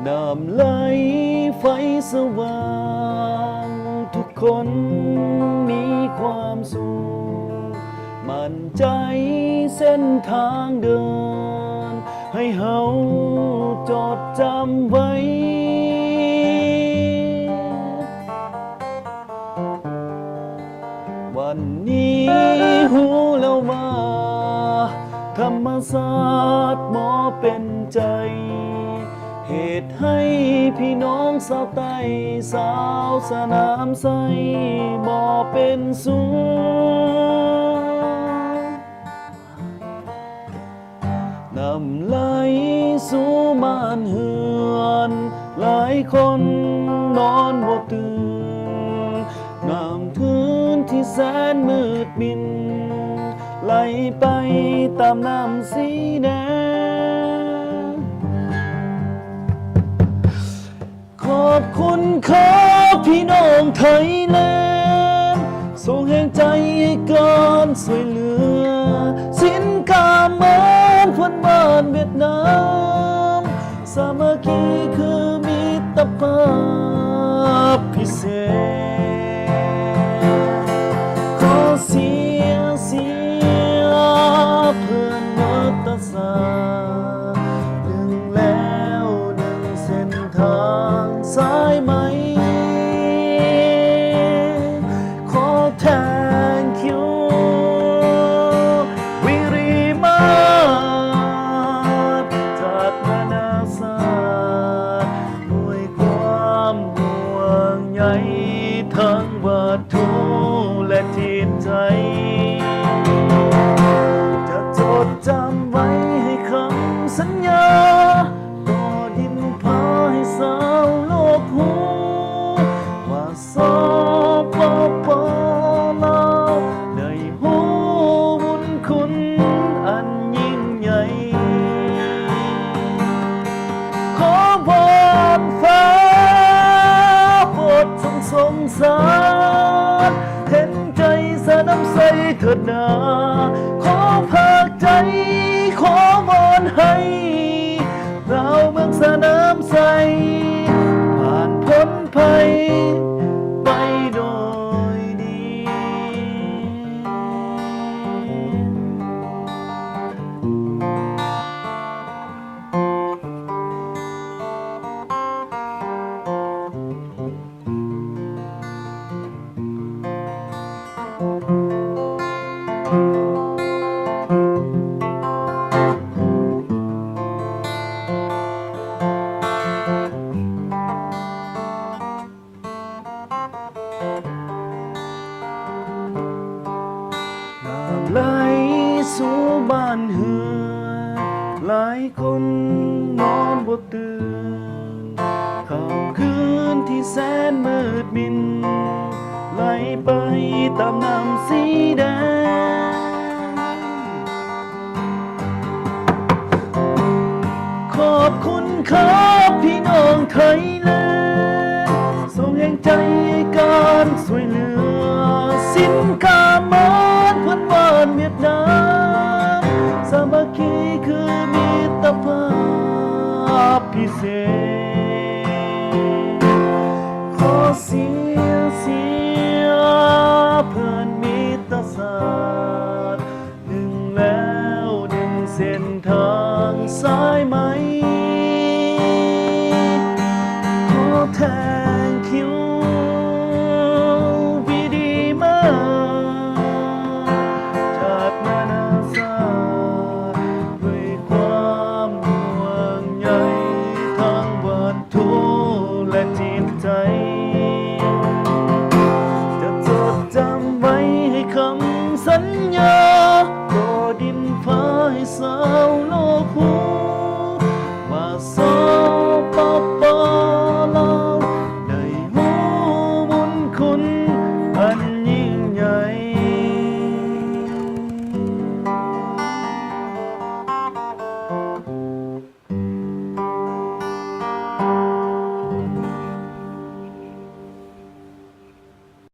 น้ำไหลไฟสว่างทุกคนมีความสุขมั่นใจเส้นทางเดินให้เฮาจดจำไว้วันนี้หูแล้วว่าธรรมศาสตร์หมอเป็นใจเหตุให้พี่น้องสาวใต้สาวสนามไซบ่เป็นสุขน้ำไหลสู่ม่านเฮือนหลายคนนอนบ่ตื่นน้ำทื้นที่แสนมืดมินไหลไปตามน้ำสีแดงขอบคุณครับพี่น้องไทยแลนด์ส่งแห่งใจให้การช่วยเหลือสินกาเมินคนบ้านเวียดนามสามัคคีคือมิตรภาพพิเศษขอเสียเพื่อนรัฐศาสตร์หนึ่งแล้วหนึ่งเส้นทางสายไหมขอแทนคิววิริมาจากนานาศาสตร์ด้วยความห่วงใยทั้งวัตถุและจิตใจจดจำไว้ให้คำสัญญาต่อดินพาให้สาวโลกหูว่าสปปลาวได้หูบุญคุณอันยิ่งใหญ่ขอบอนฟ้าโปรดสงสารเห็นใจสะน้ำใสเถิดนาขอภาคใจขอวอนให้เราเมืองสนามใสผ่านพ้นภัยไปโดยดีไหลสู่บ้านเฮือนหลายคนนอนบ่ตื่นค่ำคืนที่แสนมืดมินไหลไปตามน้ำสีแดงขอบคุณครับพี่น้องไทยแลนด์ส่งแห่งใจให้การช่วยเหลือสินกาเมินคนบ้านเวียดนามสามัคคีคือมิตรภาพพิเศษขอเสียเพื่อนมิตรศาสตร์หนึ่งแล้วหนึ่งเส้นทางสายไหมขอแทนคิววิริมาจากนานาศาสตร์ด้วยความห่วงใยทั้งวัตถุและจิตใจจะจดจำไว้ให้คำสัญญาต่อดินฟ้าให้สาวโลกหูว่า